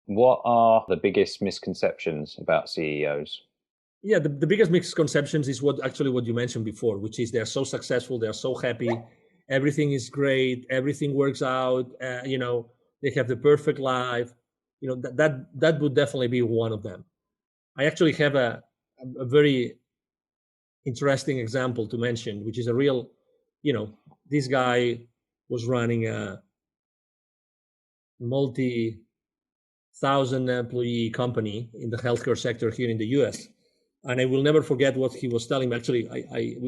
What are the biggest misconceptions about CEOs? Yeah, the biggest misconceptions is what you mentioned before, which is they're so successful, they're so happy, everything is great, everything works out, they have the perfect life. That would definitely be one of them. I actually have a very interesting example to mention, which is a real, you know, this guy was running a multi thousand employee company in the healthcare sector here in the US. And I will never forget what he was telling me. Actually,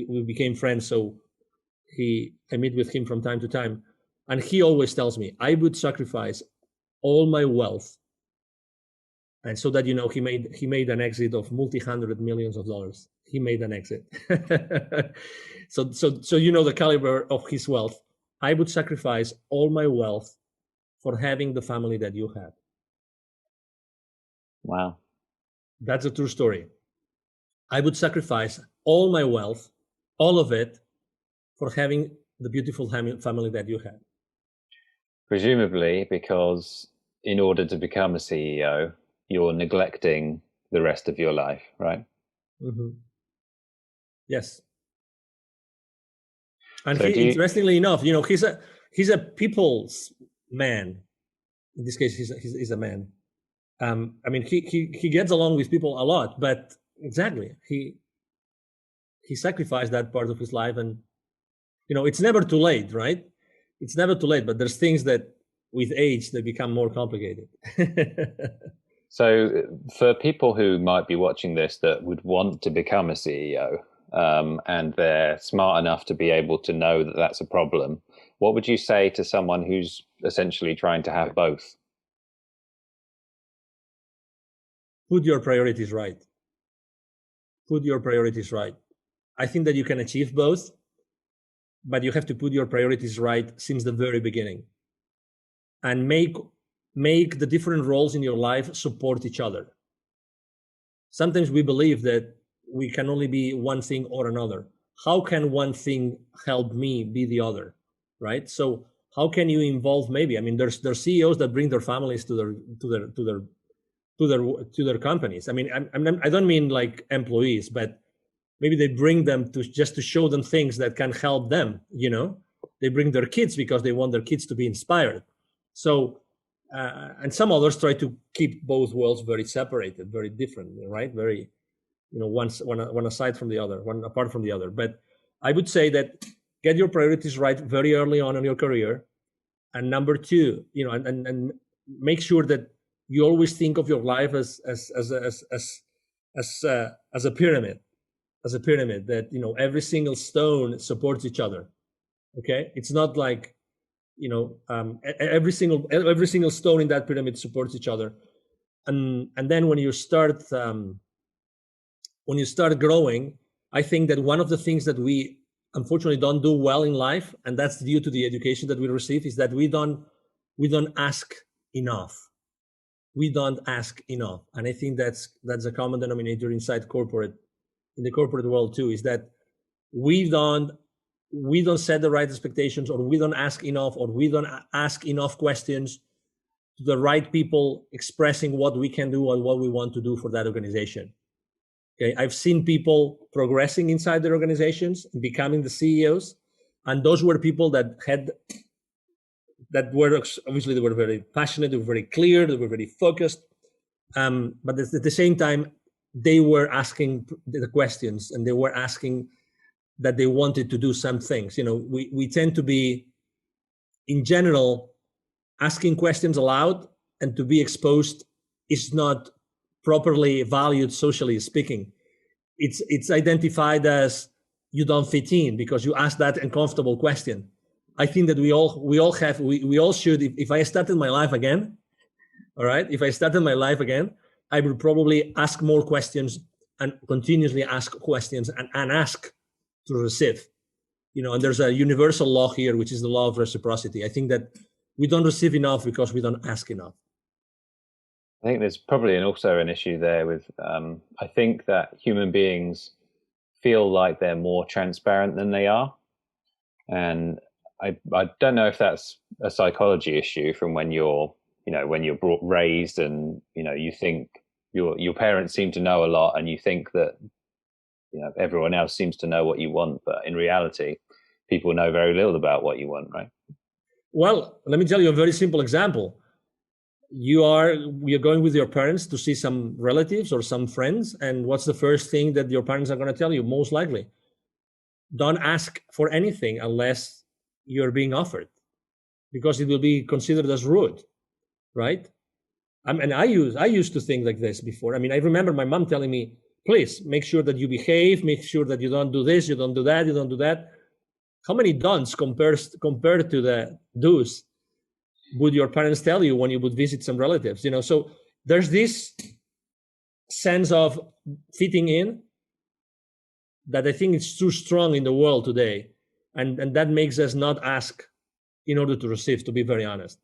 we became friends, so I meet with him from time to time, and he always tells me I would sacrifice all my wealth, and so that he made an exit of multi-hundred millions of dollars. He made an exit, so the caliber of his wealth. I would sacrifice all my wealth for having the family that you have. Wow. That's a true story. I would sacrifice all my wealth, all of it, for having the beautiful family that you have. Presumably because in order to become a CEO, you're neglecting the rest of your life, right? Mm-hmm. Yes, and So he, do you, interestingly enough, he's a people's man. In this case, he's a man. I mean, he gets along with people a lot, but exactly, he sacrificed that part of his life, and it's never too late, right? It's never too late, but there's things that with age they become more complicated. so for people who might be watching this that would want to become a CEO, and they're smart enough to be able to know that that's a problem, what would you say to someone who's essentially trying to have both? Put your priorities right. Put your priorities right. I think that you can achieve both, but you have to put your priorities right since the very beginning, and make the different roles in your life support each other. Sometimes we believe that we can only be one thing or another. How can one thing help me be the other, right? So how can you involve, maybe, I mean, there's CEOs that bring their families to their companies. I mean, I don't mean like employees, but maybe they bring them to just to show them things that can help them. They bring their kids because they want their kids to be inspired. So and some others try to keep both worlds very separated, very different, right? Very, one aside from the other, one apart from the other. But I would say that get your priorities right very early on in your career, and number two, and make sure that you always think of your life as a pyramid, that every single stone supports each other. Okay, it's not like every single stone in that pyramid supports each other, and then when you start growing, I think that one of the things that we unfortunately don't do well in life, and that's due to the education that we receive, is that we don't ask enough. We don't ask enough, and I think that's a common denominator inside in the corporate world too, is that we don't set the right expectations, or we don't ask enough, or we don't ask enough questions to the right people expressing what we can do and what we want to do for that organization. Okay, I've seen people progressing inside their organizations and becoming the CEOs, and those were people that were obviously, they were very passionate, they were very clear, they were very focused, but at the same time they were asking the questions, and they were asking that they wanted to do some things. We tend to be, in general, asking questions aloud and to be exposed is not properly valued, socially speaking. It's identified as you don't fit in because you ask that uncomfortable question. I think that we all should. If I started my life again, all right, if I started my life again, I would probably ask more questions and continuously ask questions, and ask to receive. And there's a universal law here, which is the law of reciprocity. I think that we don't receive enough because we don't ask enough. I think there's probably also an issue there with, I think that human beings feel like they're more transparent than they are. And I don't know if that's a psychology issue from when you're when you're raised, and you think your parents seem to know a lot, and you think that everyone else seems to know what you want, but in reality, people know very little about what you want, right? Well, let me tell you a very simple example. You're going with your parents to see some relatives or some friends, and what's the first thing that your parents are going to tell you? Most likely, don't ask for anything unless you're being offered, because it will be considered as rude, right? And I used to think like this before. I mean, I remember my mom telling me, please make sure that you behave, make sure that you don't do this, you don't do that, you don't do that. How many don'ts compared to the do's would your parents tell you when you would visit some relatives? So there's this sense of fitting in that I think is too strong in the world today, and that makes us not ask in order to receive, to be very honest.